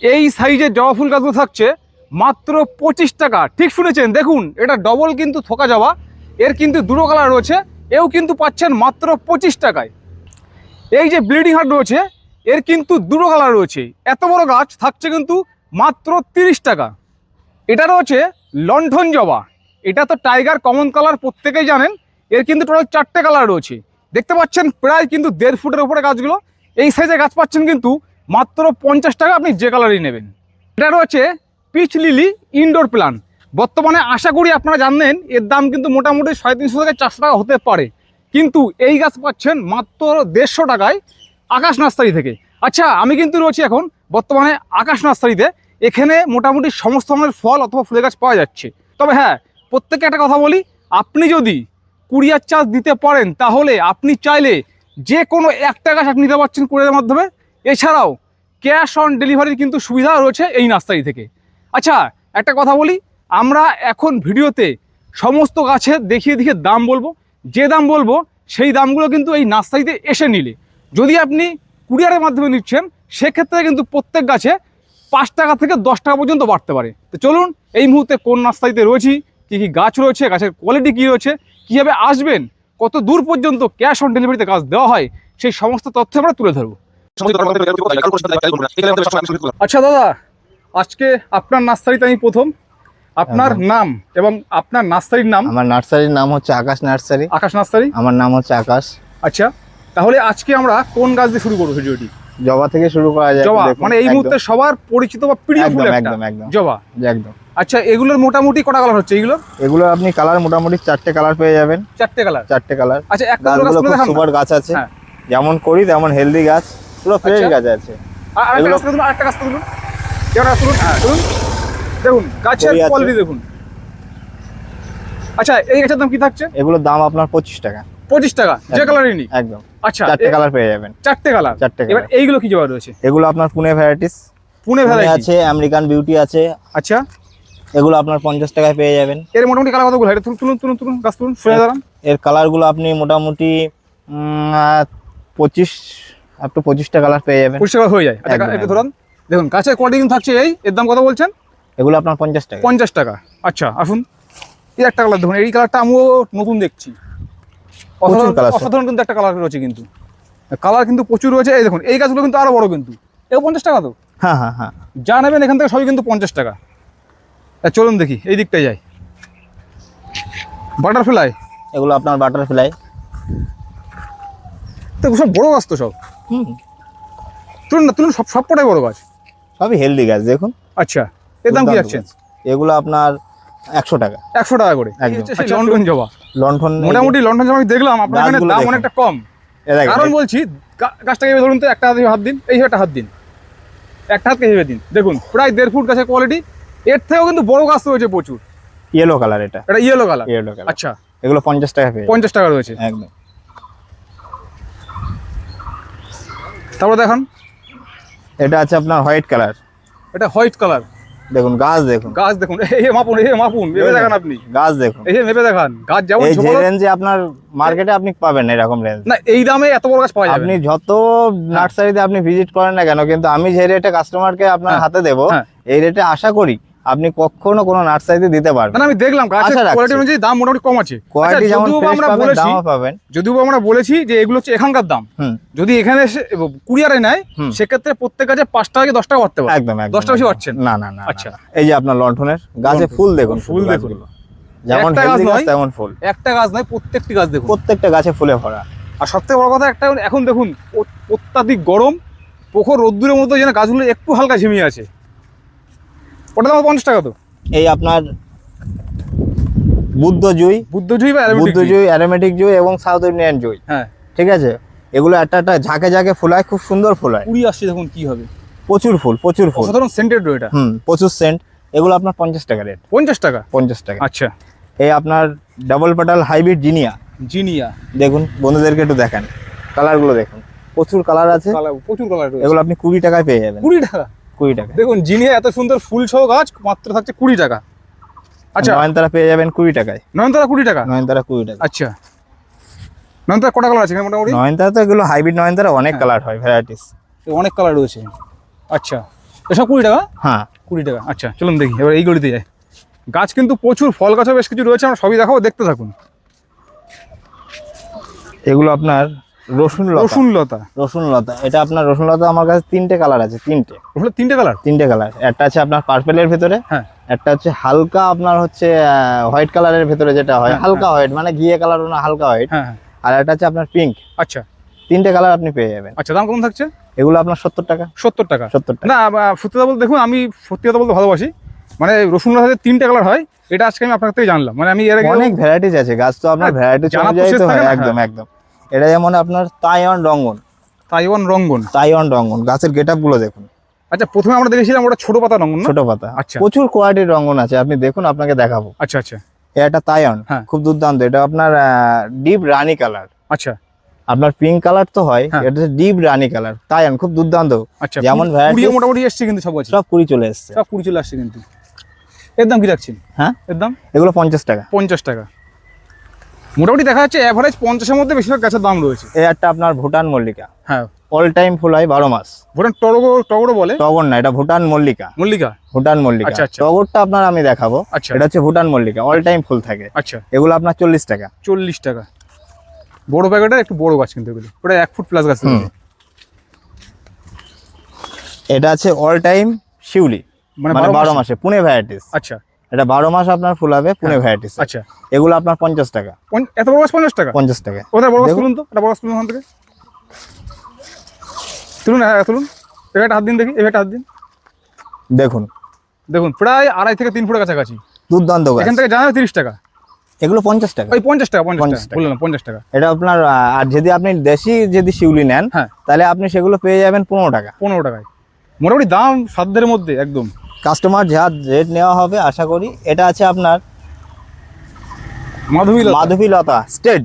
এই সাইজের জবা ফুল গাছগুলো থাকছে মাত্র 25 টাকা। ঠিক শুনেছেন, দেখুন এটা ডবল কিন্তু থোকা জবা, এর কিন্তু দুটো কালার রয়েছে, এও কিন্তু পাচ্ছেন মাত্র 25 টাকায়। এই যে ব্লিডিং হার্ট রয়েছে, এর কিন্তু দুটো কালার রয়েছে, এত বড় গাছ থাকছে কিন্তু মাত্র 30 টাকা। এটা রয়েছে লণ্ঠন জবা, এটা তো টাইগার কমন কালার প্রত্যেকেই জানেন, এর কিন্তু টোটাল 4টে কালার রয়েছে। দেখতে পাচ্ছেন প্রায় কিন্তু 1.5 ফুটের উপরে গাছগুলো। এই সাইজের গাছ পাচ্ছেন কিন্তু মাত্র 50 টাকা, আপনি যে কালারই নেবেন। এটা রয়েছে পিচ লিলি ইনডোর প্ল্যান্ট। বর্তমানে আশা করি আপনারা জানেন এর দাম কিন্তু মোটামুটি 350 থেকে 400 টাকা হতে পারে, কিন্তু এই গাছ পাচ্ছেন মাত্র 150 টাকায় আকাশ নার্সারি থেকে। আচ্ছা, আমি কিন্তু রয়েছি এখন বর্তমানে আকাশ নার্সারিতে। এখানে মোটামুটি সমস্ত ধরনের ফল অথবা ফুলের গাছ পাওয়া যাচ্ছে। তবে হ্যাঁ, প্রত্যেককে একটা কথা বলি, আপনি যদি কুরিয়ার চার্জ দিতে পারেন তাহলে আপনি চাইলে যে কোনো একটা গাছ আপনি নিতে পারছেন কুরিয়ারের মাধ্যমে। এছাড়াও ক্যাশ অন ডেলিভারির কিন্তু সুবিধা রয়েছে এই নার্সারি থেকে। আচ্ছা, একটা কথা বলি, আমরা এখন ভিডিওতে সমস্ত গাছের দেখিয়ে দাম বলবো, যে দাম বলবো সেই দামগুলো কিন্তু এই নার্সারিতে এসে নিলে, যদি আপনি কুরিয়ারের মাধ্যমে নিচ্ছেন সেক্ষেত্রে কিন্তু প্রত্যেক গাছে 5 টাকা থেকে 10 টাকা পর্যন্ত বাড়তে পারে। তো চলুন এই মুহূর্তে কোন নার্সারিতে রয়েছি, কী কী গাছ রয়েছে, গাছের কোয়ালিটি কী রয়েছে, কীভাবে আসবেন, কত দূর পর্যন্ত ক্যাশ অন ডেলিভারিতে গাছ দেওয়া হয়, সেই সমস্ত তথ্য আমরা তুলে ধরবো। আচ্ছা দাদা, আজকে আপনার নার্সারিতে আমি প্রথম, আপনার নাম এবং আপনার নার্সারির নাম? আমার নার্সারির নাম হচ্ছে আকাশ নার্সারি। আকাশ নার্সারি, আমার নাম হচ্ছে আকাশ। আচ্ছা, তাহলে আজকে আমরা কোন গাছ দিয়ে শুরু করবো ভিডিওটি? জবা থেকে শুরু করা যায়। জবা মানে এই মুহূর্তে সবার পরিচিত বা প্রিয় ফুল একটা জবা। একদম। আচ্ছা, এগুলোর মোটামুটি কটা কালার হচ্ছে এগুলো? এগুলো আপনি কালার মোটামুটি 4টে কালার পেয়ে যাবেন। 4টে কালার? 4টে কালার। আচ্ছা, এক কালার গাছ দেখান না। সুপার গাছ আছে, যেমন করি তেমন হেলদি গাছ, পুরো ফ্রেশ গাছ আছে। আরেকটা গাছ তুলুন, আরেকটা গাছ তুলুন, কেমন তুলুন, তুলুন, দেখুন গাছের কোয়ালিটি দেখুন। আচ্ছা, এই গাছের দাম কি থাকছে? এগুলোর দাম আপনার 25 টাকা। 25 টাকা যে কালারই নি? একদম। আচ্ছা, 4টে কালার পেয়ে যাবেন। 4টে কালার। এবার এইগুলো কি জবা রয়েছে? এগুলো আপনার পুনে ভ্যারাইটিস। পুনে ভ্যারাইটি আছে, আমেরিকান বিউটি আছে। আচ্ছা, এগুলো আপনার 50 টাকায় পেয়ে যাবেন। এর মোটামুটি কালার কতগুলো? এটা তুলুন তুলুন তুলুন, গাছ তুলুন, শুয়ে দাঁড়ান। এর কালারগুলো আপনি মোটামুটি 25 আপ টু 25টা কালার পেয়ে যাবেন। 25 টাকা হয়ে যায়। আচ্ছা, একটু ধরুন, দেখুন গাছের কোয়ালিটি কিন্তু থাকছে এই। এর দাম কত বলছেন? এগুলো আপনার 50 টাকা। 50 টাকা। আচ্ছা, আসুন, এই একটা কালার দেখুন, এই কালারটা আমিও নতুন দেখছি, অসাধারণ কিন্তু একটা কালার রয়েছে, কিন্তু কালার কিন্তু প্রচুর রয়েছে। এই দেখুন, এই গাছগুলো কিন্তু আরো বড়, কিন্তু এও 50 টাকা তো? হ্যাঁ হ্যাঁ হ্যাঁ, যা নেবেন এখান থেকে সবই কিন্তু 50 টাকা। চলুন দেখি এই দিকটায় যাই। বাটারফ্লাই, এগুলো আপনার বাটারফ্লাই। তো সব বড় গাছ তো সব। তুলুন না, তুলুন, সবকটাই বড় গাছ, সবই হেলদি গাছ দেখুন। আচ্ছা, এর দাম কি রাখছেন? এগুলো আপনার 100 টাকা। 100 টাকা করে। লন্ডন জবা, লণ্ঠন, মোটামুটি লন্ডন জবা আমি দেখলাম আপনার এখানে দাম অনেকটা কম। কারণ বলছি, গাছটাকে ধরুন তো, একটা হাত দিন, এই একটা হাত দিন, একটা হাতকে ভেবে দিন, দেখুন প্রায় 1.5 ফুট গাছের কোয়ালিটি। এর থেকেও কিন্তু বড় গাছ রয়েছে প্রচুর। ইয়েলো কালার, এটা ইয়েলো কালার। আচ্ছা, এগুলো 50 টাকা পেয়ে 50 টাকা রয়েছে। একদম। তারপর দেখান, এটা আছে আপনার হোয়াইট কালার। এটা হোয়াইট কালার, দেখুন গাছ দেখুন, গাছ দেখুন, এই মাপুন, এই মাপুন, ভেবে দেখান আপনি, গাছ দেখুন, এই ভেবে দেখান গাছ যেমন এই যে রেঞ্জে আপনার মার্কেটে আপনি পাবেন না এরকম রেঞ্জ। না, এই দামে এত বড় গাছ পাওয়া যাবে। আপনি যত নার্সারিতে আপনি ভিজিট করেন না কেন, কিন্তু আমি যে রেটে কাস্টমারকে আপনার হাতে দেবো, এই রেটে আশা করি আপনি কখনো কোনো নার্সারিতে দিতে পারবেন না। আমি দেখলাম গাছের কোয়ালিটি অনুযায়ী দাম মোটামুটি কম আছে। কোয়ালিটি যেমন ফ্রেশ পাবেন, দামও পাবেন। যদিও আমরা বলেছি যে এগুলো হচ্ছে এখানকার দাম, যদি এখানে এসে কুরিয়ারে নেয় সেক্ষেত্রে প্রত্যেক গাছে 5 টাকা কি 10 টাকা বাড়তে পারে। একদম 10 টাকা বেশি বাড়ছে না। না না, আচ্ছা, এই যে আপনার লণ্ঠনের গাছে ফুল দেখুন, ফুল দেখুন, যেমন হেলদি গাছ তেমন ফুল। একটা গাছ নয়, প্রত্যেকটি গাছ দেখুন, প্রত্যেকটা গাছে ফুলে ভরা। আর সবথেকে বড় কথা একটা, এখন দেখুন অত্যাধিক গরম, প্রখর রোদ্দুরের মতো যেন গাছগুলো একটু হালকা ঝিমিয়ে আছে। ওটা দাম 50 টাকা তো? এই আপনার বুদ্ধজুই বা অ্যারোমেটিক জুই এবং সাউথ ইন্ডিয়ান জুই। হ্যাঁ, ঠিক আছে। এগুলো একটা ঝাঁকে ঝাঁকে ফুলায়, খুব সুন্দর ফুলায়। কুড়ি আসছে, দেখুন কি হবে, প্রচুর ফুল। সাধারণ সেন্টেড এটা। প্রচুর সেন্ট। এগুলো আপনার 50 টাকা রেট। 50 টাকা? 50 টাকা। আচ্ছা, এই আপনার ডাবল পেটাল হাইব্রিড জিনিয়া দেখুন, বন্ধুদেরকে একটু দেখান, কালারগুলো দেখুন, প্রচুর কালার আছে, প্রচুর কালার। এগুলো আপনি 20 টাকায় পেয়ে যাবেন। 20 টাকা? 20 টাকা। দেখুন, জিনিয়া এত সুন্দর ফুল সহ গাছ মাত্র থাকছে 20 টাকা। আচ্ছা, নয়নতারা পেয়ে যাবেন 20 টাকায়। নয়নতারা 20 টাকা? নয়নতারা 20 টাকা। আচ্ছা, নয়নতারা কটা কালার আছে মোটামুটি? নয়নতারা তো এগুলো হাইব্রিড নয়নতারা, অনেক কালার হয়, ভ্যারাইটিস, অনেক কালার রয়েছে। আচ্ছা, এসব 20 টাকা? হ্যাঁ 20 টাকা। আচ্ছা চলুন দেখি এবার এই গলিতে যাই। গাছ কিন্তু প্রচুর, ফল গাছও বেশ কিছু রয়েছে, আমরা সবই দেখাবো, দেখতে থাকুন। এগুলো আপনার রসুনলতা। রসুনলতা। রসুনলতা, এটা আপনার রসুনলতা আমার কাছে 3টে কালার আছে, 3টে। ওগুলো 3টে কালার? 3টে কালার, একটা আছে আপনার পার্পেলের ভেতরে, হ্যাঁ, একটা হচ্ছে হালকা আপনার হচ্ছে হোয়াইট কালারের ভেতরে, যেটা হয় হালকা হোয়াইট, মানে ঘিয়ে কালার না, হালকা হোয়াইট। হ্যাঁ, আর একটা আছে আপনার পিঙ্ক। আচ্ছা 3টে কালার আপনি পেয়ে যাবেন। আচ্ছা, দাম কেমন থাকছে? এগুলো আপনার 70 টাকা। 70 টাকা? 70 টাকা। না সত্যি কথা বলতে, দেখুন আমি সত্যি কথা বলতে ভালোবাসি, মানে রসুনলতাতে 3টে কালার হয়, এটা আজকে আমি আপনার থেকে জানলাম। মানে আমি এর আগে অনেক ভ্যারাইটিস আছে, গাছ তো আপনার ভ্যারাইটিস জানার অনুযায়ী process তো থাকে হয়। না, একদম একদম। এটা যেমন আপনার তাইওয়ান রঙ্গন। তাইওয়ান রঙ্গন। তাইওয়ান রঙ্গন, গাছের গেটআপ গুলো দেখুন। আচ্ছা, প্রথমে আমরা দেখেছিলাম ওটা ছোট পাতা রঙ্গন না? ছোট পাতা। আচ্ছা প্রচুর কোয়ালিটির রঙ্গন আছে, আপনি দেখুন, আপনাকে দেখাবো। আচ্ছা আচ্ছা। এটা তাইওয়ান, হ্যাঁ। খুব দুর্দান্ত। এটা আপনার ডিপ রানী কালার। আচ্ছা আপনার পিঙ্ক কালার তো হয়, হ্যাঁ। এটা ডিপ রানী কালার। তাইওয়ান খুব দুর্দান্ত। আচ্ছা, যেমন কুড়িও ভ্যারাইটি মোটামুটি এসছে কিন্তু সব আছে, সব 20 চলে এসছে। সব 20 চলে আসছে কিন্তু। এর দাম কি রাখছেন? হ্যাঁ, এর দাম এগুলো 50 টাকা। 50 টাকা। মোটামুটি দেখা যাচ্ছে অ্যাভারেজ 50-এর মধ্যে বেশিরভাগ গাছের দাম রয়েছে। এই একটা আপনার ভুটান মল্লিকা, হ্যাঁ, অল টাইম ফুল হয় 12 মাস। ভুটান টগরও বলে? টগর না, এটা ভুটান মল্লিকা। মল্লিকা? ভুটান মল্লিকা। আচ্ছা, আচ্ছা। টগরটা আপনার আমি দেখাবো। আচ্ছা এটা হচ্ছে ভুটান মল্লিকা, অল টাইম ফুল থাকে। আচ্ছা, এগুলো আপনার 40 টাকা। 40 টাকা। বড় প্যাকেটের একটু বড় গাছ কিন্তু এগুলো, ওটা 1 ফুট প্লাস গাছ। এটা আছে অল টাইম শিউলি, মানে মানে 12 মাসে? মাসে, পুনে ভ্যারাইটিস। আচ্ছা এটা 12 মাস আপনার ফুল হবে, পুনে ভ্যারাইটিস। আচ্ছা। এগুলো আপনার 50 টাকা। এত বড় গাছ 50 টাকা? 50 টাকা। ওটা বড় গাছ দেখুন। তুলুন তো, এটা বড় গাছ তুলুন ওখান থেকে, তুলুন। হ্যাঁ তুলুন, এভাবে হাত দিন দেখি, এভাবে হাত দিন। দেখুন দেখুন প্রায় 2.5 থেকে 3 ফুটের কাছাকাছি। দুর্দান্ত গাছ। এখান থেকে জানা 30 টাকা। এগুলো 50 টাকা। ওই 50 টাকা, 50 50 টাকা বললাম, 50 টাকা। এটা আপনার আর যদি আপনি দেশি যদি শিউলি নেন, হ্যাঁ, তাহলে আপনি সেগুলো পেয়ে যাবেন 15 টাকা। 15 টাকায়। মোটামুটি দাম সাধ্যের মধ্যে একদম। কাস্টমার যা রেট নেওয়া হবে আশা করি। এটা আছে আপনার মাধবীলতা স্টেড।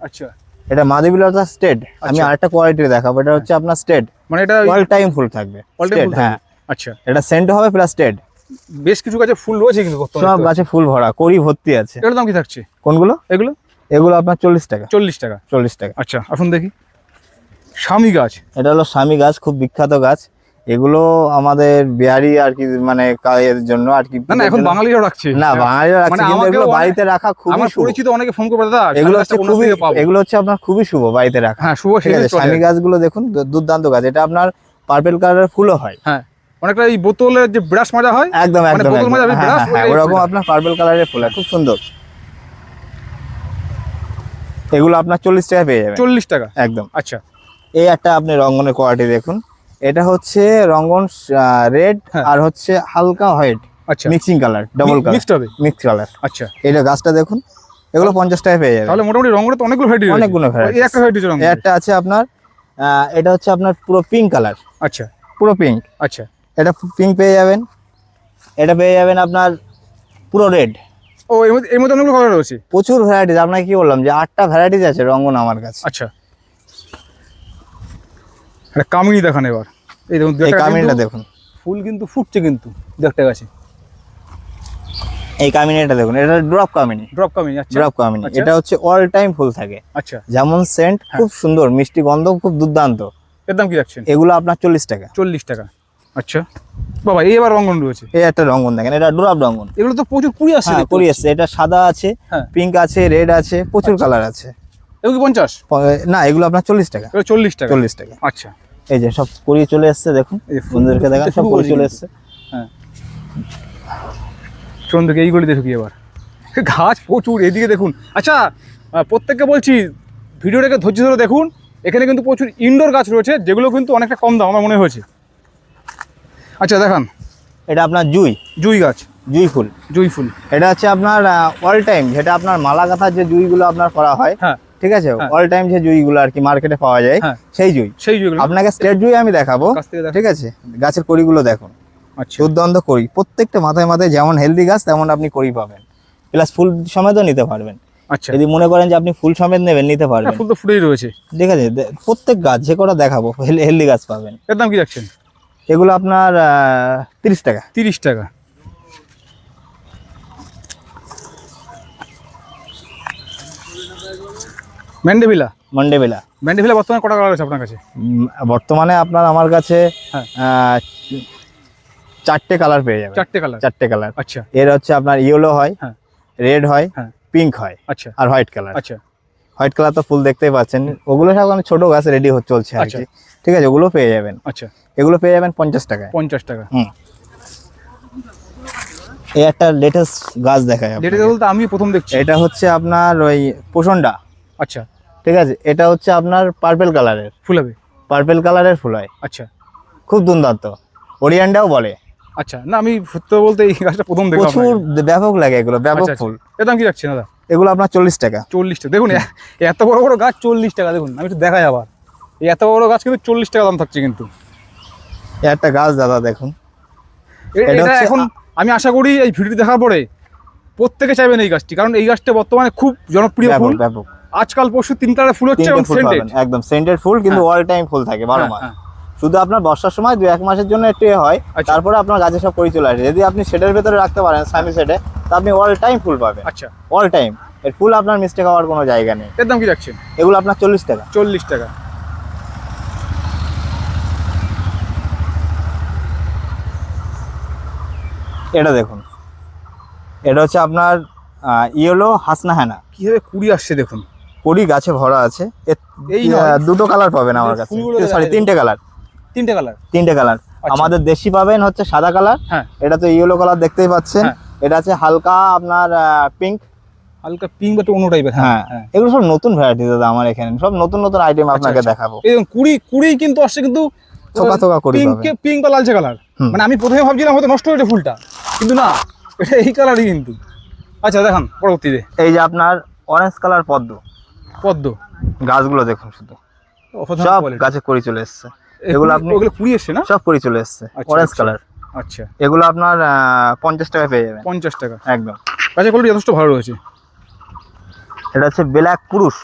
আচ্ছা, এটা মাধবীলতা স্টেড। আমি আরেকটা কোয়ালিটি দেখাবো। এটা হচ্ছে আপনার স্টেড, মানে এটা অল টাইম ফুল থাকবে। all time State, ফুল থাকবে। হ্যাঁ। আচ্ছা, এটা সেন্ট হবে প্লাস স্টেড। বেশ কিছু গাছে ফুল রয়েছে কিন্তু বর্তমানে। সব গাছে ফুল ভরা, কড়ি ভর্তি আছে। এটার দাম কি থাকছে? কোনগুলো? এগুলো এগুলো আপনার 40 টাকা। 40 টাকা। 40 টাকা। আচ্ছা, আসুন দেখি। স্বামী গাছ। এটা হলো স্বামী গাছ, খুব বিখ্যাত গাছ। এগুলো আমাদের বিহারি আর কি, মানে এর জন্য আর কি। না না, এখন বাঙালিরাও রাখছে। না, বাঙালিরা রাখছে, মানে কিন্তু আমাকেও এগুলো বাড়িতে রাখা খুবই আমার শুভ। পরিচিত অনেকে ফোন করে, দাদা এগুলো হচ্ছে খুবই, এগুলো হচ্ছে আপনার খুবই শুভ বাড়িতে রাখা। হ্যাঁ, শুভ। ঠিক আছে, স্বামী গাছগুলো দেখুন, দুর্দান্ত গাছ। এটা আপনার পার্পল কালারের ফুলও হয়। হ্যাঁ, অনেকটা এই বোতলের যে ব্রাশ মাজা হয়, একদম মানে একদম বোতল একদম। মাজা হ্যাঁ, ব্রাশ, হ্যাঁ, ওই ওরকম ফুলটা। আপনার পার্পল কালারের ফুল হয়, খুব সুন্দর। এগুলো আপনার 40 টাকা পেয়ে যাবেন। 40 টাকা? একদম। আচ্ছা, এই একটা আপনি রঙ্গনের কোয়ালিটি দেখুন। এটা হচ্ছে রঙ্গন রেড আর হচ্ছে হালকা হোয়াইট, আচ্ছা। Mixing colour, double colour, mixed হবে। Mix colour. আচ্ছা, এটা গাছটা দেখুন, এগুলো 50 টাকা পেয়ে যাবেন। তাহলে মোটামুটি রঙের তো অনেকগুলো ভ্যারাইটি রয়েছে। অনেকগুলো ভ্যারাইটি। এই একটা ভ্যারাইটি রঙ। এই একটা আছে আপনার, এটা হচ্ছে আপনার পুরো পিঙ্ক কালার। আচ্ছা, পুরো পিঙ্ক। আচ্ছা। এটা পিঙ্ক পেয়ে যাবেন। এটা পেয়ে যাবেন আপনার পুরো রেড। ও, এর মধ্যে অনেকগুলো কালার রয়েছে। প্রচুর ভ্যারাইটিস। আপনাকে কি বললাম যে 8টা ভ্যারাইটিস আছে রঙ্গন আমার কাছে। আচ্ছা, একটা কামিনী দেখান এবার। এই দেখুন, এই কামিনীটা দেখুন, ফুল কিন্তু ফুটছে কিন্তু দেখতে গেছে। এই কামিনীটা দেখুন, এটা ড্রপ কামিনী। ড্রপ কামিনী? আচ্ছা, ড্রপ কামিনী। আচ্ছা। এটা হচ্ছে অল টাইম ফুল থাকে। আচ্ছা, যেমন সেন্ট খুব সুন্দর, মিষ্টি গন্ধ খুব দুর্দান্ত। এর দাম কি রাখছেন? এগুলো আপনার 40 টাকা। 40 টাকা। আচ্ছা বাবা, এই এবার রঙন রয়েছে। এই একটা রঙ্গন দেখেন, এটা ড্রপ রঙ্গন। এগুলো তো প্রচুর কুড়ি আসছে। হ্যাঁ, কুড়ি আসছে। এটা সাদা আছে, হ্যাঁ। পিঙ্ক আছে, রেড আছে, প্রচুর কালার আছে। এগুলো কি 50? না, এগুলো আপনার 40 টাকা। এগুলো 40 টাকা? 40 টাকা। আচ্ছা, এই যে সব কুড়ি চলে এসছে, দেখুন এই যে বন্ধুদেরকে দেখান, সব কুড়ি চলে এসছে। হ্যাঁ, চন্দ্রকে এইগুলি দেখো কি এবার। গাছ প্রচুর, এদিকে দেখুন। আচ্ছা, প্রত্যেককে বলছি ভিডিওটাকে ধৈর্য ধরে দেখুন। এখানে কিন্তু প্রচুর ইনডোর গাছ রয়েছে, যেগুলো কিন্তু অনেকটা কম দাম আমার মনে হয়েছে। আচ্ছা দেখান। এটা আপনার জুই গাছ। জুই ফুল। জুই ফুল। এটা হচ্ছে আপনার অল টাইম, যেটা আপনার মালা গাঁথার যে জুইগুলো আপনার করা হয়, হ্যাঁ, ঠিক আছে, হ্যাঁ। অল টাইম যে জুইগুলো আর কি মার্কেটে পাওয়া যায়, হ্যাঁ। সেই জুই। সেই জুইগুলো আপনাকে স্টেট জুই আমি দেখাবো, কাছ থেকে দেখান। ঠিক আছে। গাছের কড়িগুলো দেখুন, আচ্ছা, দুর্দান্ত কড়ি। প্রত্যেকটা মাথায় মাথায় যেমন হেলদি গাছ তেমন আপনি কড়ি পাবেন, প্লাস ফুল সমেতও নিতে পারবেন। আচ্ছা। যদি মনে করেন যে আপনি ফুল সমেত নেবেন, নিতে পারবেন। ফুল তো ফুটেই রয়েছে, ঠিক আছে। প্রত্যেক গাছ যে কটা দেখাবো হেলদি গাছ পাবেন। এর দাম কি রাখছেন? এগুলো আপনার 30 টাকা। 30 টাকা। ম্যান্ডেভিলা। মন্ডেবেলা। ম্যান্ডেভিলা বর্তমানে কটা কালার আছে আপনার কাছে? বর্তমানে আপনার আমার কাছে হ্যাঁ। 4টে কালার পেয়ে যাবেন। 4টে কালার। 4টে কালার। আচ্ছা। এর হচ্ছে আপনার ইয়েলো হয়, হ্যাঁ, রেড হয়, হ্যাঁ, পিঙ্ক হয়, আচ্ছা, আর হোয়াইট কালার। আচ্ছা, হোয়াইট কালার তো ফুল দেখতেই পাচ্ছেন, ওগুলো সব মানে ছোট গাছ রেডি চলছে আর আচ্ছা। কি। ঠিক আছে, ওগুলো পেয়ে যাবেন। আচ্ছা, এগুলো পেয়ে যাবেন 50 টাকায়। 50 টাকা। এই একটা লেটেস্ট গাছ দেখায় আপনাকে। যেটা বলতে আমি প্রথম দেখছি। এটা হচ্ছে আপনার ওই পোষণডা। আচ্ছা, ঠিক আছে, এটা হচ্ছে আপনার পার্পল কালারের, ফুল হবে। পার্পল কালারের ফুল হয়, আচ্ছা, খুব দুর্দান্ত। ওরিয়ান্ডাও বলে। আচ্ছা, না আমি সত্যি বলতে এই গাছটা প্রথম দেখলাম। প্রচুর ব্যাপক লাগে এগুলো, ব্যাপক ফুল। এর দাম কি রাখছেন দাদা? এগুলো আপনার 40 টাকা। 40 টাকা। দেখুন এত বড় বড় গাছ 40 টাকা। দেখুন আমি একটু দেখাই আবার, এই এত বড় গাছ কিন্তু 40 টাকা দাম থাকছে কিন্তু। এই একটা গাছ দাদা দেখুন, এটা এটা হচ্ছে এখন আমি আশা করি এই ভিডিও দেখার পরে প্রত্যেকে চাইবেন এই গাছটি, কারণ এই গাছটা বর্তমানে খুব জনপ্রিয় ফুল। ব্যাপক। আজকাল পরশু 3 কালারের ফুল হচ্ছে এবং সেন্টেড, একদম সেন্টেড ফুল, কিন্তু অল টাইম ফুল থাকে 12 মাস। শুধু আপনার বর্ষার সময় 2-1 মাসের জন্য একটু হয়, তারপরে আপনার গাছে সব করি চলে আসে। যদি আপনি শেডের ভেতরে রাখতে পারেন, সামি শেডে, তো আপনি অল টাইম ফুল পাবেন। আচ্ছা, অল টাইম এর ফুল আপনার মিস্টেক হওয়ার কোনো জায়গা নেই। এর দাম কি রাখছেন? এগুলো আপনার 40 টাকা। 40 টাকা। এটা দেখুন, এটা হচ্ছে আপনার ইয়েলো হাসনা হেনা। কিভাবে কুড়ি আসছে দেখুন, কুড়ি গাছে ভরা আছে। এই নয়, দুটো কালার পাবেন আমার কাছে, সরি 3টে কালার। 3টে কালার। 3টে কালার। আমাদের দেশি পাবেন হচ্ছে সাদা কালার, হ্যাঁ, এটা তো ইয়েলো কালার দেখতেই পাচ্ছেন। এটা আছে হালকা আপনার পিঙ্ক, হালকা পিঙ্ক বা অন্য টাইপের। হ্যাঁ, এগুলো সব নতুন ভ্যারাইটি দাদা আমার এখানে, সব নতুন নতুন আইটেম আপনাকে দেখাবো। এই দেখুন কুড়ি কিন্তু আসছে, কিন্তু থোকা থোকা কুড়ি পাবেন, পিঙ্ক বা লালচে কালার। মানে আমি প্রথমে ভাবছিলাম হয়তো নষ্ট হয়েছে ফুলটা, কিন্তু না, এটা এই কালারই কিন্তু। আচ্ছা দেখান পরবর্তীতে। এই যে আপনার অরেঞ্জ কালার পদ্ম। গাছগুলো দেখুন, শুধু সব গাছে করি চলে এসছে। এগুলো আপনি ওগুলো কুড়ি এসছে না, সব করি চলে এসছে, অরেঞ্জ কালার। আচ্ছা, এগুলো আপনার 50 টাকা পেয়ে যাবেন। 50 টাকা একদম। গাছের কোয়ালিটি যথেষ্ট ভালো রয়েছে। এটা হচ্ছে ব্ল্যাক পুরুষ,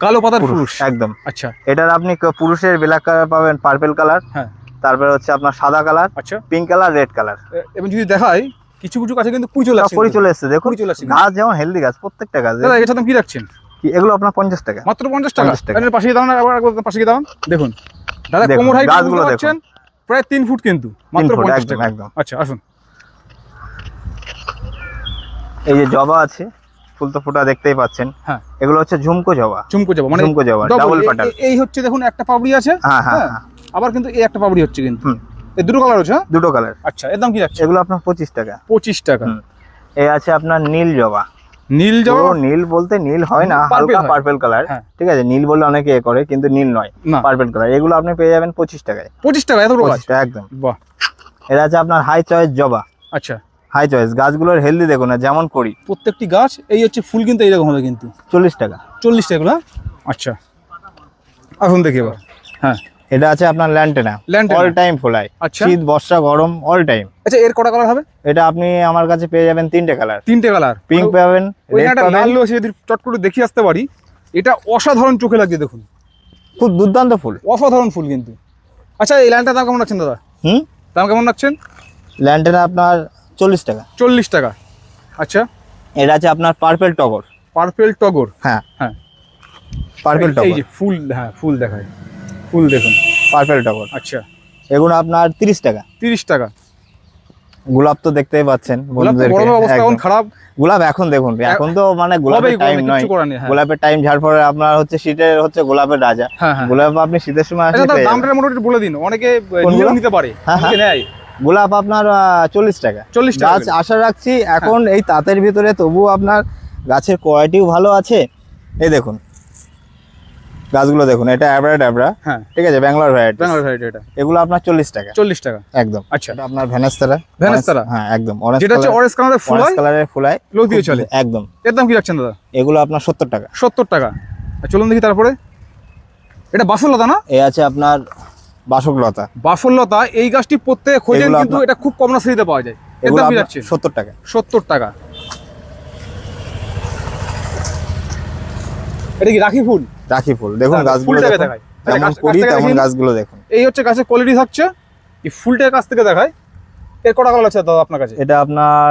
কালো পাতার পুরুষ। একদম। আচ্ছা, এটার আপনি পুরুষের ব্ল্যাক কালার পাবেন, পার্পল কালার, হ্যাঁ, তারপরে হচ্ছে আপনার সাদা কালার, আচ্ছা, পিঙ্ক কালার, রেড কালার। এবং যদি দেখাই কিছু কিছু গাছে কিন্তু কুড়ি চলে আসছে, কুড়ি চলে এসছে। দেখুন চলে আসছে গাছ যেমন হেলদি গাছ, প্রত্যেকটা গাছ। দাদা এটার দাম কি রাখছেন? এগুলো আপনার 50 টাকা, মাত্র 50 টাকা। এর পাশে দাও না, আবার পাশে দাও। দেখুন দাদা কোমর হাইট গাছগুলো দেখছেন, প্রায় 3 ফুট কিন্তু মাত্র 50 টাকা। একদম। আচ্ছা আসুন, এই যে জবা আছে, ফুল তো ফোটা দেখতেই পাচ্ছেন। হ্যাঁ, এগুলো হচ্ছে ঝুমকো জবা। ঝুমকো জবা মানে ঝুমকো জবা ডাবল পেটাল। এই হচ্ছে দেখুন একটা পাপড়ি আছে, হ্যাঁ, আবার কিন্তু এই একটা পাপড়ি হচ্ছে কিন্তু। এই দুটো কালার আছে, দুটো কালার। আচ্ছা, এর দাম কি যাচ্ছে? এগুলো আপনার 25 টাকা। 25 টাকা। এই আছে আপনার নীল জবা। নীল জবা, নীল বলতে নীল হয় না, হালকা পার্পল কালার। ঠিক আছে, নীল বলে অনেকে করে, কিন্তু নীল নয়, পার্পল কালার। এগুলো আপনি পেয়ে যাবেন 25 টাকায়। 25 টাকা এত বড় গাছ? একদম। বাহ। এটা আছে আপনার হাই চয়েস জবা। আচ্ছা, হাই চয়েস। গাছগুলোর হেলদি দেখুন না, যেমন করি প্রত্যেকটি গাছ এই হচ্ছে ফুল কিন্তু এইরকম হবে কিন্তু। 40 টাকা। 40 টাকা না? আচ্ছা আসুন দেখি এবার। হ্যাঁ, এটা আছে আপনার ল্যান্টেনা, অল টাইম ফোলায়। শীত বর্ষা গরম অল টাইম। আচ্ছা, এর কটা কালার হবে? এটা আপনি আমার কাছে পেয়ে যাবেন 3টে কালার। 3টে কালার, পিঙ্ক পাবেন, রেড পাবেন। লাল রয়েছে, যদি চট করে দেখি আসতে পারি, এটা অসাধারণ চোখে লাগছে দেখুন, খুব দুর্দান্ত ফুল, অসাধারণ ফুল কিন্তু। আচ্ছা, এই ল্যান্ডটার দাম কেমন রাখছেন দাদা? দাম কেমন রাখছেন? ল্যান্টেনা আপনার 40 টাকা। 40 টাকা। আচ্ছা, এটা আছে আপনার পার্পল টগর। পার্পল টগর, হ্যাঁ হ্যাঁ, পার্পল টগর। এই যে ফুল, হ্যাঁ ফুল দেখায়, ফুল দেখুন, পার্পল টগর। আচ্ছা, এগুলো আপনার 30 টাকা। 30 টাকা। গোলাপ তো দেখতেই পাচ্ছেন বন্ধুদেরকে, অবস্থা এখন খারাপ। গোলাপ এখন দেখুন, এখন তো মানে গোলাপের টাইম নয়, গোলাপের টাইম ঝাড় পরে আপনার হচ্ছে শীতের হচ্ছে গোলাপের রাজা। গোলাপ আপনি শীতের সময় আসলে পেয়ে যাবেন। দামটা মোটামুটি বলে দিন, অনেকে নিতে পারে। হ্যাঁ, গোলাপ আপনার 40 টাকা। 40 টাকা। গাছ আশা রাখছি এখন এই তাঁতের ভিতরে তবুও আপনার গাছের কোয়ালিটিও ভালো আছে। এই দেখুন গাছগুলো দেখুন, এটা অ্যাবরা, হ্যাঁ ঠিক আছে, ব্যাঙ্গালোর ভ্যারাইটি। এটা এগুলো আপনার 40 টাকা। 40 টাকা একদম। আচ্ছা, এটা আপনার ভেনাস্তারা। হ্যাঁ একদম, যেটা হচ্ছে অরেঞ্জ কালারের ফুল হয়, কালারের ফুল হয়, লোক দিয়ে চলে একদম। এর দাম কি রাখছেন দাদা? এগুলো আপনার 70 টাকা। 70 টাকা। চলুন দেখি তারপরে। এটা বাসলতা না? এই আছে আপনার বাসকলতা। বাসলতা, এই গাছটি প্রত্যেকে খোঁজেন, কিন্তু এটা খুব কম নার্সারিতে পাওয়া যায়। এর দাম কি রাখছেন? 70 টাকা। 70 টাকা। এটা কি রাখি ফুল? রাখি ফুল দেখুন, গাছগুলো দেখায়, যেমন করি তেমন গাছগুলো দেখুন। এই হচ্ছে গাছের কোয়ালিটি থাকছে। এই ফুলটার কাছ থেকে দেখায়। এর কটা কালার আছে দাদা আপনার কাছে? এটা আপনার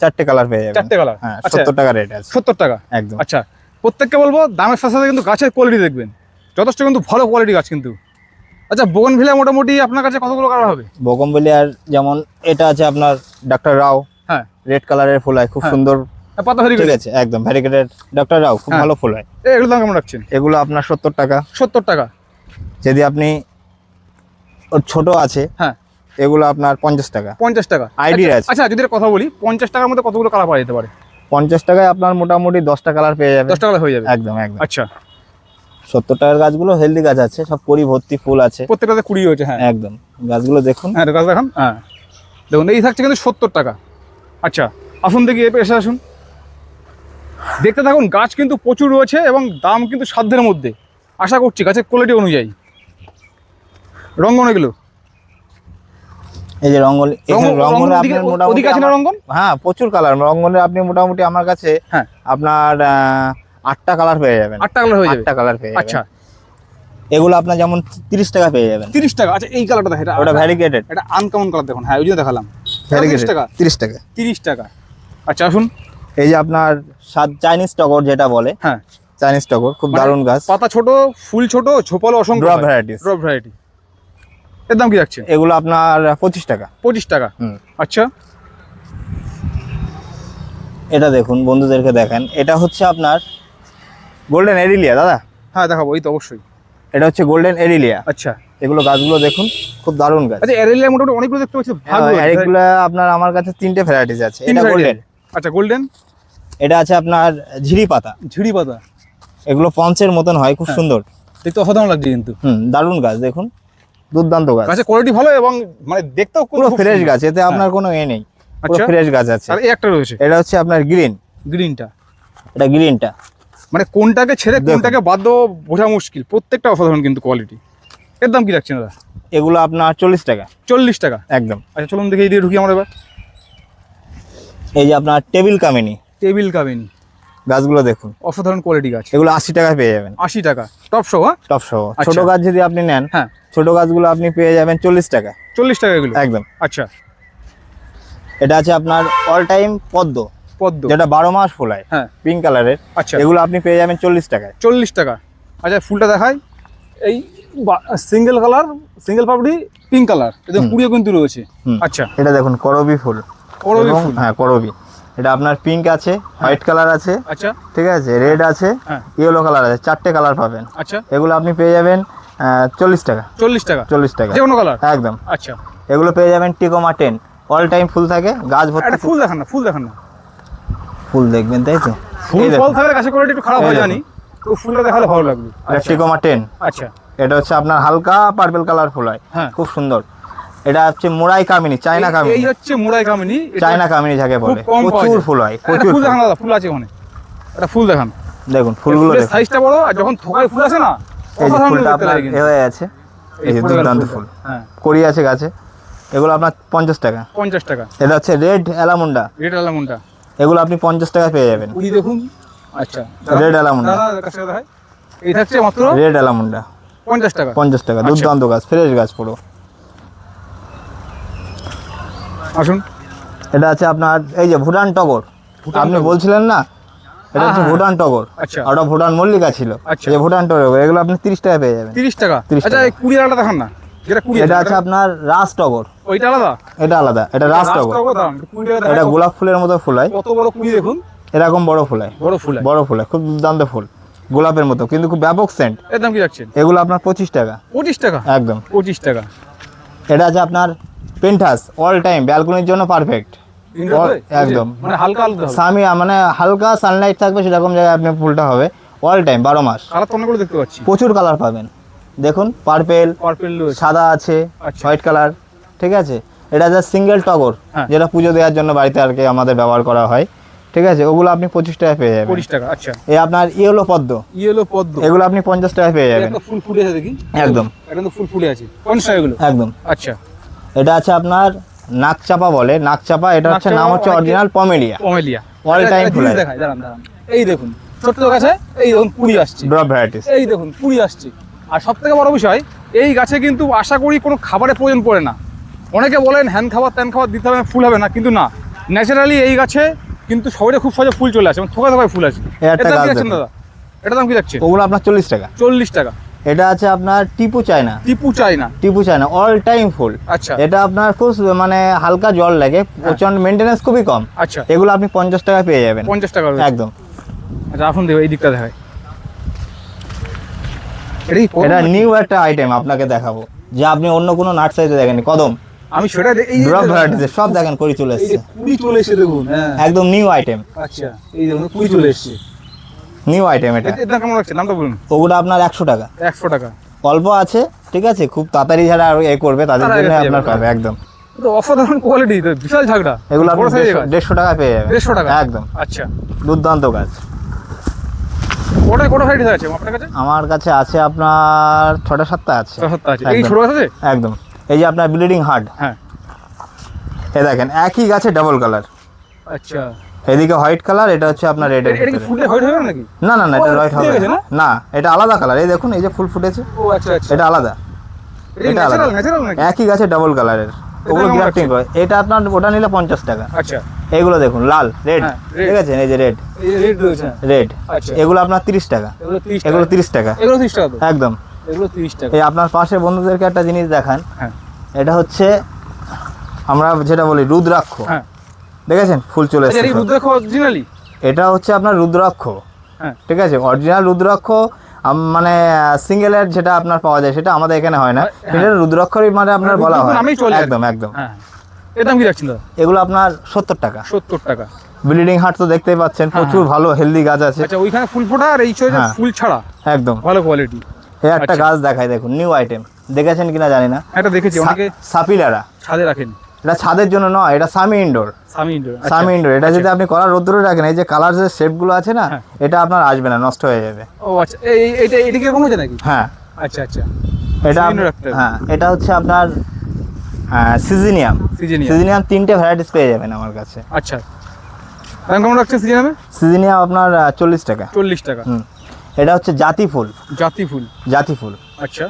4টে কালার পেয়ে যাবেন। 4টে কালার, হ্যাঁ 70 টাকা রেট আছে। 70 টাকা একদম। আচ্ছা বোগনভিলিয়া মোটামুটি আপনার কাছে কতগুলো কালার হবে? বোগনভিলিয়ার যেমন এটা আছে আপনার ডক্টর রাও, হ্যাঁ রেড কালারের ফুল হয়, খুব হ্যাঁ। সুন্দর, পাতা ঠিক ভেরি আছে, একদম ভ্যারিগেটেড ডক্টর রাও, খুব হ্যাঁ। ভালো ফুল হয়। এগুলো দাম কেমন রাখছেন? এগুলো আপনার 70 টাকা। 70 টাকা। যদি আপনি ওর ছোট আছে, হ্যাঁ এগুলো আপনার 50 টাকা। 50 টাকা আইডির আছে। আচ্ছা যদি একটা কথা বলি, 50 টাকার মধ্যে কতগুলো কালার পাওয়া যেতে পারে? 50 টাকায় আপনার মোটামুটি 10টা কালার পেয়ে যাবেন। 10 টাকা হয়ে যাবে একদম একদম। আচ্ছা 70 টাকার গাছগুলো হেলদি গাছ আছে, সব পরি ভর্তি ফুল আছে, প্রত্যেকটাতে 20 হয়েছে। হ্যাঁ একদম। গাছগুলো দেখুন। হ্যাঁ গাছ দেখান। হ্যাঁ দেখুন এই থাকছে কিন্তু 70 টাকা। আচ্ছা আসুন দেখি এসে আসুন, দেখতে থাকুন। গাছ কিন্তু প্রচুর রয়েছে এবং দাম কিন্তু সাধ্যের মধ্যে, আশা করছি গাছের কোয়ালিটি অনুযায়ী। রঙ্গন এগুলো, এই যে রঙ্গলি, এখানে রঙ্গনে আপনি মোটামুটি ওদিকে আছে না রঙ্গন? হ্যাঁ প্রচুর কালার রঙ্গনে, আপনি মোটামুটি আমার কাছে হ্যাঁ আপনার 8টা কালার পেয়ে যাবেন। 8 টাকা হয়ে যাবে। 8টা কালার পেয়ে যাবেন। আচ্ছা এগুলো আপনার যেমন 30 টাকা পেয়ে যাবেন। 30 টাকা। আচ্ছা এই কালারটা দেখেন, ওটা ভ্যারিগেটেড, এটা আনকমন কালার দেখুন। হ্যাঁ ওই জন্য দেখালাম। 30 ভ্যারিগেটেড টাকা। 30 টাকা। 30 টাকা। আচ্ছা আসুন, এই যে আপনার চাইনিজ টগর যেটা বলে, হ্যাঁ চাইনিজ টগর খুব মানে দারুণ গাছ, পাতা ছোট, ফুল ছোট, ঝোপালো অসংখ্য, ড্রপ ভ্যারাইটিস। Drop variety. এর দাম কি রাখছে? এগুলো আপনার 25 টাকা। 25 টাকা। আচ্ছা এটা দেখুন, বন্ধুদেরকে দেখেন, এটা হচ্ছে আপনার গোল্ডেন এরিলিয়া দাদা। হ্যাঁ দেখাবো, এই তো অবশ্যই। এটা হচ্ছে গোল্ডেন এরিলিয়া। আচ্ছা এগুলো গাছগুলো দেখুন, খুব দারুণ গাছ। আচ্ছা এরিলিয়া মোটামুটি অনেকগুলো দেখতে পাচ্ছি, ভাগ রয়েছে। এগুলো আপনার আমার কাছে 3টে ভ্যারাইটিস আছে। তিন এটা variety গোল্ডেন। আছে। আচ্ছা গোল্ডেন। এটা আছে আপনার ঝিরি পাতা। ঝিড়ি পাতা। এগুলো পঞ্চের মতন হয়, খুব সুন্দর, দেখতে অসাধারণ লাগছে কিন্তু। দারুণ গাছ দেখুন, দুর্দান্ত গাছ, গাছের কোয়ালিটি ভালো এবং মানে দেখতেও পুরো খুব ফ্রেশ সুন্দর। গাছ, এতে আপনার কোনো এ নেই, পুরো আচ্ছা। ফ্রেশ গাছ আছে। আর এই একটা রয়েছে, এটা হচ্ছে আপনার গ্রিন, গ্রিনটা। এটা গ্রিনটা। মানে কোনটাকে ছেড়ে দেখুন। কোনটাকে বাদ দেওয়া বোঝা মুশকিল, প্রত্যেকটা অসাধারণ কিন্তু কোয়ালিটি। এর দাম কি রাখছেন দাদা? এগুলো আপনার 40 টাকা। 40 টাকা। একদম। আচ্ছা চলুন দেখি এই দিয়ে ঢুকি আমরা এবার। এই যে আপনার টেবিল কামিনী টেবিল কাবিনী, গাছগুলো দেখুন, অসাধারণ কোয়ালিটি গাছ। এগুলো 80 টাকায় পেয়ে যাবেন, 80 টাকা টপ সহ। হ্যাঁ টপ সহ। আচ্ছা। ছোট গাছ যদি আপনি নেন, হ্যাঁ ছোট গাছগুলো আপনি পেয়ে যাবেন 40 টাকা। 40 টাকা এগুলো। একদম। আচ্ছা এটা আছে আপনার অল টাইম পদ্ম, পদ্ম, যেটা 12 মাস ফুল হয়, হ্যাঁ পিঙ্ক কালারের। আচ্ছা এগুলো আপনি পেয়ে যাবেন 40 টাকায়। 40 টাকা। আচ্ছা ফুলটা দেখাই, এই সিঙ্গেল কালার, সিঙ্গেল পাপড়ি, পিঙ্ক কালার, এতে কুড়িও কিন্তু রয়েছে। আচ্ছা এটা দেখুন করবি ফুল, করবি এবং ফুল। হ্যাঁ করবি। এটা আপনার পিঙ্ক আছে, হোয়াইট কালার আছে, আচ্ছা ঠিক আছে, রেড আছে, হ্যাঁ ইয়েলো কালার আছে, 4টে কালার পাবেন। আচ্ছা এগুলো আপনি পেয়ে যাবেন 40 টাকা। 40 টাকা 40 টাকা যে কোনো কালার। একদম। আচ্ছা এগুলো পেয়ে যাবেন টিকোমা 10, অল টাইম ফুল থাকে, গাছ ভর্তি একটা ফুল দেখান না, ফুল দেখান না। ফুল দেখবেন, তাই তো। ফুল এই দেখুন, ফল থাকলে গাছের কোয়ালিটি একটু খারাপ এই হয় দেখুন। জানি, তো ফুলটা দেখালে ভালো লাগবে। এটা টিকোমা 10। আচ্ছা এটা হচ্ছে আপনার হালকা পার্পল কালার ফুল হয়, হ্যাঁ খুব সুন্দর। এটা হচ্ছে মোরাই কামিনী, চায়না এই কামিনী, হচ্ছে মুরাই কামিনী। চায়না কামিনী যাকে বলে, খুব কম পাওয়া প্রচুর যায়। ফুল হয়, একটা প্রচুর ফুল ফুল। দেখান দাদা, ফুল আছে ওখানে, একটা ফুল দেখান। দেখুন ফুলগুলো ফুলের দেখুন। সাইজটা বড়, আর যখন থোকায় ফুল আছে না, এই যে অসাধারণ ফুলটা দেখতে আপনার লাগে কিন্তু। এ হয়ে আছে, এই যে ফুলের দুর্দান্ত ফুলটা। ফুল, হ্যাঁ কড়ি আছে গাছে। এগুলো আপনার 50 টাকা। 50 টাকা। এটা হচ্ছে রেড অ্যালামুন্ডা, রেড আলামুনটা, এগুলো আপনি 50 টাকা পেয়ে যাবেন। কুড়ি দেখুন। আচ্ছা রেড অ্যালামুন্ডা, দাদা কাছে দেখাই, এই থাকছে মাত্র রেড অ্যালামুন্ডা 50 টাকা। 50 টাকা, দুর্দান্ত গাছ, ফ্রেশ গাছ পুরো। আসুন এটা আছে আপনার এই যে ভুটান টগর, ভুটান আপনি টগর। বলছিলেন না, এটা হচ্ছে হ্যাঁ, ভুটান টগর। আচ্ছা আর ওটা ভুটান মল্লিকা ছিল, আচ্ছা। এই যে ভুটান টগর, এগুলো আপনি 30 টাকা পেয়ে যাবেন। 30 টাকা। 30 আচ্ছা টাকা। এই 20 আলাদা দেখান না, যেটা 20 এটা আছে আপনার রাজ টগর, ওইটা আলাদা, এটা আলাদা, এটা রাজ টগর। দাম 20 টাকা। এটা গোলাপ ফুলের মতো ফুল হয়, কত বড় কুড়ি দেখুন, এরকম বড় ফুল হয়, বড় ফুল। বড় ফুল হয়, খুব দুর্দান্ত ফুল, গোলাপের মতো, কিন্তু খুব ব্যাপক সেন্ট। এর দাম কি রাখছেন? এগুলো আপনার 25 টাকা। 25 টাকা। একদম। 25 টাকা। এটা আছে আপনার পেন্টাস, অল টাইম ব্যালকনির জন্য পারফেক্ট, একদম। মানে হালকা হালকা হবে। সামি মানে হালকা সানলাইট থাকবে সেরকম জায়গায় আপনি ফুলটা হবে, অল টাইম 12 মাস। কালার তো অনেকগুলো দেখতে পাচ্ছি, প্রচুর কালার পাবেন, দেখুন পার্পেল, পার্পল রয়েছে। সাদা আছে, আচ্ছা। হোয়াইট কালার, ঠিক আছে। এটা যা সিঙ্গেল টগর, হ্যাঁ। যেটা পুজো দেওয়ার জন্য বাড়িতে আর কি আমাদের ব্যবহার করা হয়, ঠিক আছে, ওগুলো আপনি 25 টাকা পেয়ে যাবেন। 25 টাকা। আচ্ছা এই আপনার ইয়েলো পদ্ম, ইয়েলো পদ্ম, এগুলো আপনি 50 টাকা পেয়ে যাবেন। একটা ফুল ফুটে আছে দেখি, একদম। এটা তো ফুল ফুটে আছে। 50 টাকা এগুলো। একদম। আচ্ছা এটা আছে আপনার নাকচাপা বলে, নাকচাপা, এটা হচ্ছে নাকচাপা নাম হচ্ছে অনেকে- অরিজিনাল পমেলিয়া, পমেলিয়া। All time ফুল হয়। দেখাই, দাঁড়ান দাঁড়ান, এই দেখুন ছোট্ট গাছে এই দেখুন 20 আসছে, ড্রপ ভ্যারাইটিস। এই দেখুন 20 আসছে। আর সব থেকে বড় বিষয়, এই গাছে কিন্তু আশা করি কোনো খাবারের প্রয়োজন পড়ে না। অনেকে বলেন হ্যান খাবার ত্যান খাবার দিতে হবে না, ফুল হবে না, কিন্তু না, ন্যাচারালি এই গাছে কিন্তু সবাই খুব সহজে ফুল চলে আসে এবং থোকা থোকায় ফুল আছে। এই একটা এটার দাম গাছ কি রাখছেন দেখুন। দাদা? এটার দাম কি রাখছেন? ওগুলো আপনার 40 টাকা। 40 টাকা। এটা আছে আপনার Tipu China. Tipu China all time ফুল। আচ্ছা, এটা আপনার খুব মানে হালকা জল লাগে, প্রচন্ড মেইনটেনেন্স খুবই কম। আচ্ছা, এগুলো আপনি 50 টাকায় পেয়ে যাবেন। 50 টাকা একদম। আচ্ছা, এখন দেখো এই দিকটা দেখায়। এটা নিউ একটা আইটেম আপনাকে দেখাবো, যে আপনি অন্য কোনো নার্সারিতে দেখেননি। কদম, আমি সেটা ড্রপ ভ্যারাইটিস সব দেখেন কুড়ি চলে এসেছে। কুড়ি চলে এসেছে দেখুন। হ্যাঁ, একদম নিউ আইটেম। আচ্ছা, এই দেখুন কুড়ি চলে এসেছে, নিউ আইটেম। এটা এর দাম কেমন রাখছে? নামটা বলুন। ওগুলো আপনার 100 টাকা। 100 টাকা অল্প আছে, ঠিক আছে, খুব তাড়াতাড়ি যারা এ করবে তাদের তারা জন্য পেয়ে আপনার যাবে। পাবে। একদম তো অসাধারণ কোয়ালিটি, বিশাল ঝাগড়া। এগুলো আপনি বড় size গাছ। 150 টাকা পেয়ে যাবেন। 150 টাকা একদম আচ্ছা, দুর্দান্ত গাছ। ওটা কোটা ভ্যারাইটি আছে আপনার কাছে? আমার কাছে আছে আপনার 6টা 7টা আছে। 7টা আছে। এই একদম। ছোট গাছ আছে? একদম। এই যে আপনার ব্লিডিং হার্ট, হ্যাঁ, এই দেখেন একই গাছে ডাবল কালার। আচ্ছা, এদিকে হোয়াইট কালার, এটা হচ্ছে আপনার রেড এর এটা কি ভিতরে। ফুলে হোয়াইট হবে নাকি? না না না, এটা ও, হোয়াইট ফুলে হবে গেছে না? না, এটা আলাদা কালার। এই দেখুন, এই যে ফুল ফুটেছে, ও আচ্ছা আচ্ছা, এটা আলাদা। এটা আলাদা। ন্যাচারাল নাকি? একই গাছে ডাবল কালারের, ওগুলো কেমন গ্রাফটিং করে। এটা আপনার ওটা নিলে 50 টাকা। আচ্ছা, এইগুলো দেখুন লাল, রেড, হ্যাঁ, red। ঠিক আছে, এই যে রেড, এই রেড রয়েছে। রেড, আচ্ছা, এগুলো আপনার 30 টাকা। এগুলো 30 টাকা। এগুলো 30 টাকা। এগুলো 30 টাকা তো? একদম। এগুলো 30 টাকা। এই আপনার পাশে বন্ধুদেরকে একটা জিনিস দেখান। হ্যাঁ, এটা হচ্ছে আমরা যেটা বলি রুদ্রাক্ষ। হ্যাঁ, দেখেছেন ফুল চলে আচ্ছা, এসেছে এই সব। রুদ্রাক্ষ অরিজিনালি? এটা হচ্ছে আপনার রুদ্রাক্ষ, হ্যাঁ, ঠিক আছে, অরিজিনাল রুদ্রাক্ষ। মানে সিঙ্গেলের যেটা আপনার পাওয়া যায় সেটা আমাদের এখানে হয় না। হ্যাঁ। এটা রুদ্রাক্ষরই মানে আপনার বলা হয়। নামেই চলে। একদম একদম। হ্যাঁ, এর দাম কি রাখছেন দাদা? এগুলো আপনার 70 টাকা। 70 টাকা। ব্লিডিং হার্ট তো দেখতেই পাচ্ছেন, হ্যাঁ, প্রচুর ভালো হেলদি গাছ আছে। আচ্ছা, ওইখানে ফুল ফোটা আর এই হচ্ছে হ্যাঁ। ফুল ছাড়া একদম ভালো কোয়ালিটি। এই একটা আচ্ছা। গাছ দেখাই, দেখুন নিউ আইটেম, দেখেছেন কিনা জানি না। এটা দেখেছি অনেকে সাপিলারা। ছাদে রাখেন। এটা ছাদের জন্য নয়, এটা semi indoor. Semi indoor. Semi indoor. এটা যদি আপনি কলার রোদ্দুরে রাখেন, এই যে কালার যে শেপগুলো আছে না, হ্যাঁ। এটা আপনার আসবে না, নষ্ট হয়ে যাবে। ও আচ্ছা, এইটা এটা কি এরকম হচ্ছে নাকি? হ্যাঁ, আচ্ছা আচ্ছা, এটা Semi indoor রাখতে হবে। হ্যাঁ, এটা হচ্ছে আপনার সিজিনিয়াম। সিজনিয়া। সিজিনিয়াম 3টে ভ্যারাইটিস পেয়ে যাবেন আমার কাছে। আচ্ছা, দাম কেমন রাখছেন সিজনামে? সিজিনিয়াম আপনার 40 টাকা। 40 টাকা। হুম। এটা হচ্ছে জাতি ফুল। জাতি ফুল। জাতি ফুল, আচ্ছা,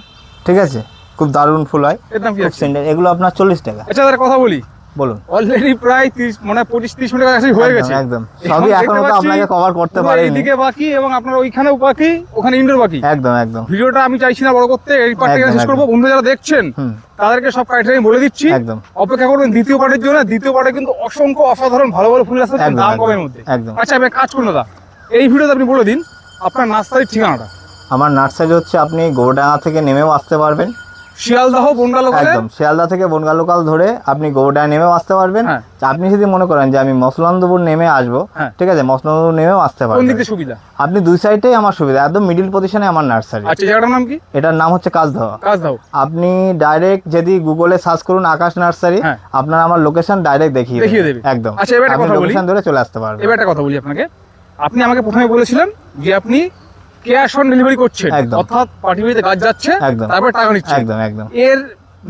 ঠিক আছে, খুব দারুণ ফুল হয়। এর দাম কি খুব রাখছেন? সেন্ডেল। এগুলো আপনার 40 টাকা। আচ্ছা, তার কথা বলি। বলুন। অলরেডি প্রায় 30 মানে 25-30 মিনিট কাছে হয়ে একদম, গেছে। একদম সবই এখনো তো আপনাকে কভার করতে পারিনি। এইদিকে বাকি এবং আপনার ওইখানেও বাকি, ওখানে ইনডোর বাকি। একদম একদম ভিডিওটা আমি চাইছি না বড় করতে, এই পার্টটা একদম, শেষ করবো। বন্ধু যারা দেখছেন হুম, তাদেরকে সব ক্রাইটেরিয়া আমি বলে দিচ্ছি, একদম অপেক্ষা করবেন দ্বিতীয় পার্টের জন্য। দ্বিতীয় পার্টে কিন্তু অসংখ্য অসাধারণ ভালো ভালো ফুল আছে, একদম, দাম একদম, কমের মধ্যে। একদম। আচ্ছা, আমি এক কাজ করুন দাদা, এই ভিডিওতে আপনি বলে দিন আপনার নার্সারির ঠিকানাটা। আমার নার্সারি হচ্ছে, আপনি গৌরডাঙ্গা থেকে নেমেও আসতে পারবেন। শিয়ালদাহ বনগা লোকালে? একদম, শিয়ালদা থেকে বনগা লোকাল ধরে আপনি গৌরডাঙ্গা নেমেও আসতে পারবেন। হ্যাঁ। আপনি যদি মনে করেন যে আমি মসলান্দপুর নেমে আসবো, হ্যাঁ। ঠিক আছে, মসলান্দপুর নেমেও আসতে কোন পারবেন। দিক দিয়ে সুবিধা? আপনি দুই সাইডেই আমার সুবিধা, একদম মিডিল পজিশনে আমার নার্সারি। আচ্ছা, জায়গাটার নাম কি? এটার নাম হচ্ছে কাজধাওয়া। কাজ দাও। আপনি ডাইরেক্ট যদি গুগলে সার্চ করুন আকাশ নার্সারি, হ্যাঁ। আপনার আমার লোকেশন ডাইরেক্ট দেখিয়ে দেবে। একদম। আচ্ছা, এবার একটা আপনি কথা বলি। লোকেশন ধরে চলে আসতে পারবেন। এবার একটা কথা বলি আপনাকে। আপনি আমাকে প্রথমে বলেছিলেন যে আপনি ক্যাশ অন ডেলিভারি করছেন, একদম। অর্থাৎ পার্টি বাড়িতে গাছ যাচ্ছে, একদম। তারপর টাকা নিচ্ছেন। একদম একদম। এর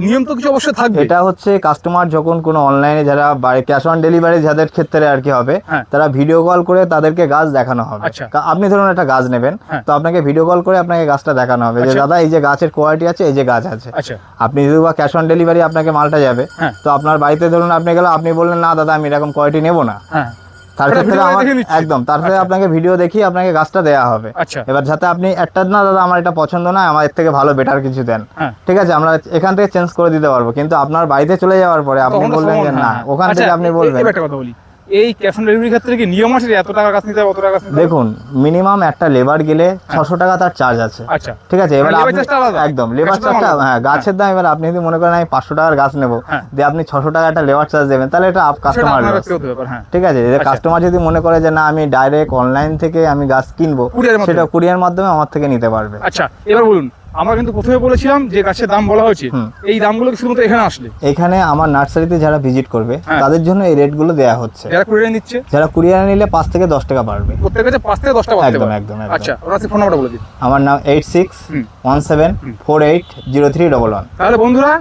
নিয়ম তো কিছু অবশ্যই থাকবে। এটা হচ্ছে কাস্টমার যখন কোনো অনলাইনে যারা ক্যাশ অন ডেলিভারি যাদের ক্ষেত্রে আর কি হবে, হ্যাঁ। তারা ভিডিও কল করে তাদেরকে গাছ দেখানো হবে। আচ্ছা। আপনি ধরুন একটা গাছ নেবেন, হ্যাঁ। তো আপনাকে ভিডিও কল করে আপনাকে গাছটা দেখানো হবে যে আচ্ছা। দাদা এই যে গাছের কোয়ালিটি আছে, এই যে গাছ আছে। আচ্ছা, আপনি যদি বা ক্যাশ অন ডেলিভারি আপনাকে মালটা যাবে, হ্যাঁ। তো আপনার বাড়িতে ধরুন আপনি গেলে, আপনি বললেন না দাদা আমি এরকম কোয়ালিটি নেবো না, হ্যাঁ, তার ওটা ক্ষেত্রে video আমার দেখে নিচ্ছি। একদম, তারপরে আচ্ছা। আপনাকে ভিডিও দেখিয়ে আপনাকে গাছটা দেওয়া হবে। আচ্ছা, এবার যাতে আপনি একটা না দাদা আমার এটা পছন্দ না, আমার এর থেকে ভালো বেটার কিছু দেন, হ্যাঁ। ঠিক আছে, আমরা এখান থেকে চেঞ্জ করে দিতে পারবো। কিন্তু আপনার বাড়িতে চলে যাওয়ার পরে আপনি তখন তো বলবেন যে সম্ভব না, হ্যাঁ। ওখান আচ্ছা, থেকে আপনি বলবেন। এবার একটা কথা বলি, এই ক্যাশ অন ডেলিভারির ক্ষেত্রে কি নিয়ম আছে যে এত টাকা গাছ নিতে হবে, অত টাকা গাছ নিতে হবে? দেখুন, মিনিমাম একটা লেবার গেলে 600 টাকা তার চার্জ আছে, আচ্ছা, ঠিক আছে। এবার মানে labor আপনি charge টা আলাদা? একদম লেবার গাছের দাম চার্জটা, আলাদা? হ্যাঁ, গাছের দাম। এবার আপনি যদি মনে করেন আমি 500 টাকার গাছ নেবো, হ্যাঁ। দিয়ে আপনি 600 টাকা একটা লেবার চার্জ দেবেন, তাহলে এটা সেটা কাস্টমার আপনার লস, ব্যক্তিগত ব্যাপার, হ্যাঁ। ঠিক আছে। আচ্ছা। কাস্টমার যদি মনে করে যে না আমি ডাইরেক্ট অনলাইন থেকে আমি গাছ কিনবো, কুরিয়ারের মাধ্যমে? সেটা কুরিয়ার মাধ্যমে আমার থেকে নিতে পারবে। আচ্ছা, এবার বলুন, আমরা কিন্তু প্রথমে বলেছিলাম যে গাছের দাম বলা হয়েছে, হুম। এই দামগুলো কি শুধুমাত্র এখানে আসলে? এখানে আমার নার্সারিতে যারা ভিজিট করবে হ্যাঁ। তাদের জন্য এই রেটগুলো দেওয়া হচ্ছে। যারা কুরিয়ারে নিচ্ছে যারা কুরিয়ারে নিলে 5 থেকে 10 টাকা বাড়বে। প্রত্যেক কাছে 5 থেকে 10 টাকা বাড়তে একদম, পারে। একদম, একদম। আচ্ছা, ওরা ফোন নাম্বারটা বলে দিন। আমার নাম 8617480311। তাহলে বন্ধুরা,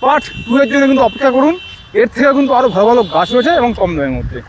পার্ট 2 এর জন্য কিন্তু অপেক্ষা করুন। এর থেকে কিন্তু আরো ভালো ভালো গাছ রয়েছে এবং কম দামের মধ্যে।